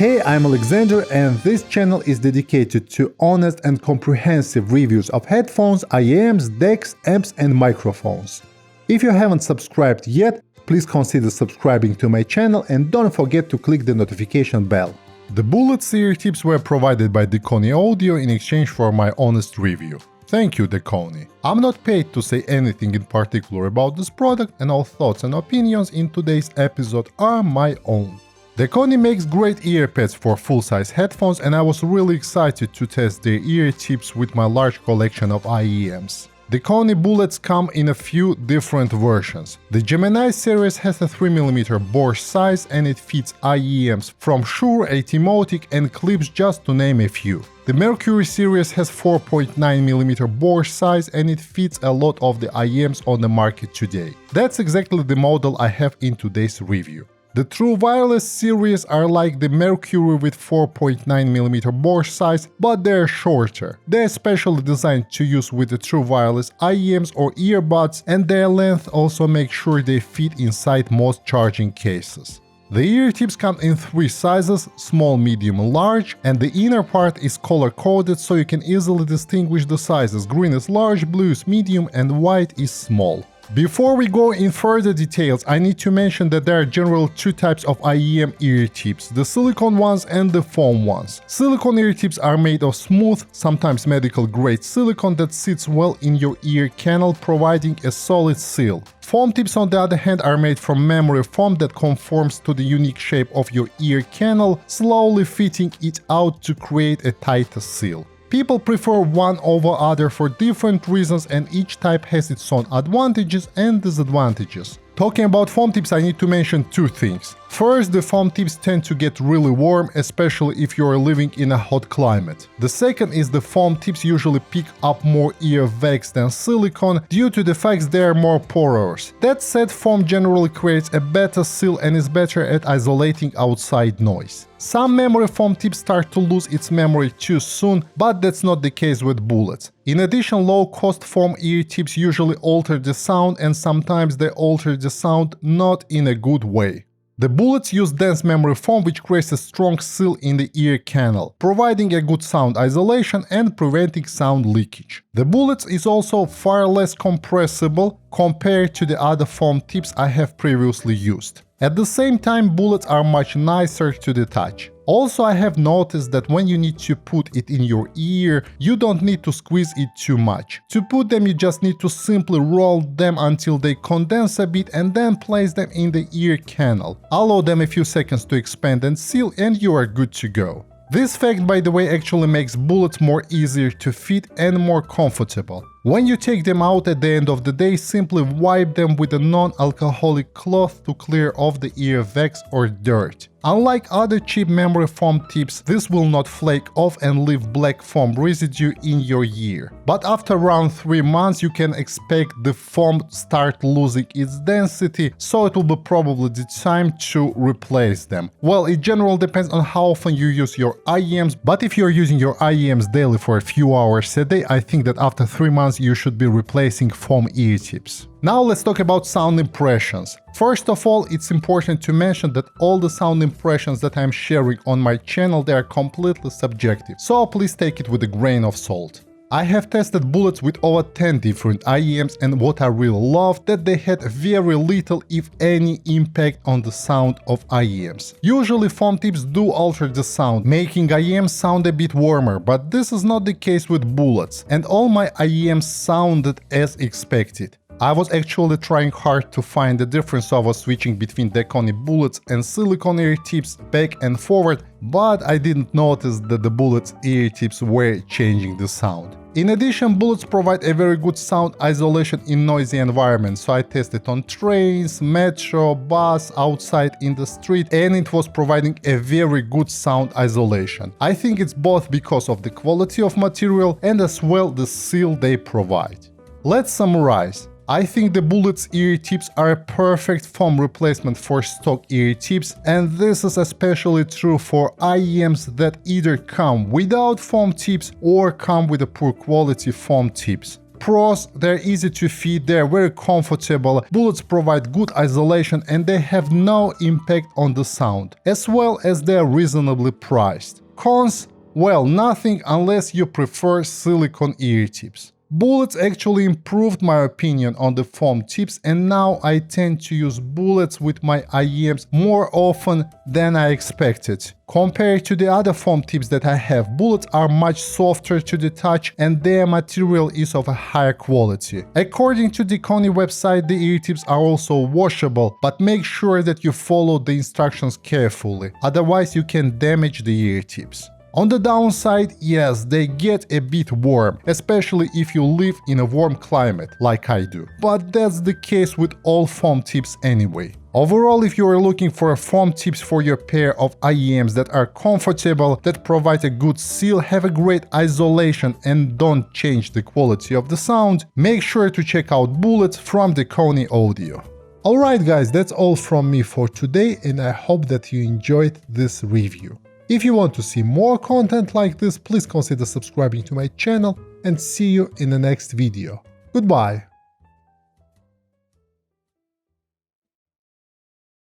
Hey, I'm Alexander, and this channel is dedicated to honest and comprehensive reviews of headphones, IEMs, decks, amps and microphones. If you haven't subscribed yet, please consider subscribing to my channel and don't forget to click the notification bell. The Bullets ear tips were provided by DEKONI Audio in exchange for my honest review. Thank you, DEKONI. I'm not paid to say anything in particular about this product, and all thoughts and opinions in today's episode are my own. DEKONI makes great ear pads for full-size headphones, and I was really excited to test their ear tips with my large collection of IEMs. DEKONI bullets come in a few different versions. The Gemini series has a 3mm bore size and it fits IEMs from Shure, Atimotic and Clips, just to name a few. The Mercury series has 4.9mm bore size and it fits a lot of the IEMs on the market today. That's exactly the model I have in today's review. The True Wireless series are like the Mercury with 4.9mm bore size, but they're shorter. They're specially designed to use with the True Wireless IEMs or earbuds, and their length also makes sure they fit inside most charging cases. The ear tips come in 3 sizes, small, medium and large, and the inner part is color-coded so you can easily distinguish the sizes. Green is large, blue is medium and white is small. Before we go in further details, I need to mention that there are generally 2 types of IEM ear tips, the silicone ones and the foam ones. Silicone ear tips are made of smooth, sometimes medical grade silicone that sits well in your ear canal, providing a solid seal. Foam tips, on the other hand, are made from memory foam that conforms to the unique shape of your ear canal, slowly fitting it out to create a tighter seal. People prefer one over other for different reasons, and each type has its own advantages and disadvantages. Talking about foam tips, I need to mention 2 things. First, the foam tips tend to get really warm, especially if you are living in a hot climate. The second is the foam tips usually pick up more ear wax than silicone due to the fact they are more porous. That said, foam generally creates a better seal and is better at isolating outside noise. Some memory foam tips start to lose its memory too soon, but that's not the case with bullets. In addition, low-cost foam ear tips usually alter the sound, and sometimes they alter the sound not in a good way. The bullets use dense memory foam, which creates a strong seal in the ear canal, providing a good sound isolation and preventing sound leakage. The bullets is also far less compressible compared to the other foam tips I have previously used. At the same time, bullets are much nicer to the touch. Also, I have noticed that when you need to put it in your ear, you don't need to squeeze it too much. To put them, you just need to simply roll them until they condense a bit and then place them in the ear canal. Allow them a few seconds to expand and seal, and you are good to go. This fact, by the way, actually makes bullets more easier to fit and more comfortable. When you take them out at the end of the day, simply wipe them with a non-alcoholic cloth to clear off the ear wax or dirt. Unlike other cheap memory foam tips, this will not flake off and leave black foam residue in your ear. But after around 3 months, you can expect the foam start losing its density, so it will be probably the time to replace them. Well, it generally depends on how often you use your IEMs, but if you're using your IEMs daily for a few hours a day, I think that after 3 months you should be replacing foam ear tips. Now let's talk about sound impressions. First of all, it's important to mention that all the sound impressions that I'm sharing on my channel, they are completely subjective, so please take it with a grain of salt. I have tested bullets with over 10 different IEMs, and what I really love that they had very little, if any, impact on the sound of IEMs. Usually foam tips do alter the sound, making IEMs sound a bit warmer, but this is not the case with bullets, and all my IEMs sounded as expected. I was actually trying hard to find the difference, so I was switching between DEKONI bullets and silicone ear tips back and forward, but I didn't notice that the bullets ear tips were changing the sound. In addition, bullets provide a very good sound isolation in noisy environments, so I tested on trains, metro, bus, outside in the street, and it was providing a very good sound isolation. I think it's both because of the quality of material and as well the seal they provide. Let's summarize. I think the Bullets ear tips are a perfect foam replacement for stock ear tips, and this is especially true for IEMs that either come without foam tips or come with a poor quality foam tips. Pros, they're easy to fit, they're very comfortable, bullets provide good isolation and they have no impact on the sound, as well as they're reasonably priced. Cons, well, nothing unless you prefer silicone ear tips. Bullets actually improved my opinion on the foam tips, and now I tend to use bullets with my IEMs more often than I expected. Compared to the other foam tips that I have, bullets are much softer to the touch and their material is of a higher quality. According to the DEKONI website, the ear tips are also washable, but make sure that you follow the instructions carefully, otherwise you can damage the ear tips. On the downside, yes, they get a bit warm, especially if you live in a warm climate, like I do. But that's the case with all foam tips anyway. Overall, if you are looking for foam tips for your pair of IEMs that are comfortable, that provide a good seal, have a great isolation and don't change the quality of the sound, make sure to check out bullets from DEKONI Audio. Alright guys, that's all from me for today and I hope that you enjoyed this review. If you want to see more content like this, please consider subscribing to my channel and see you in the next video. Goodbye!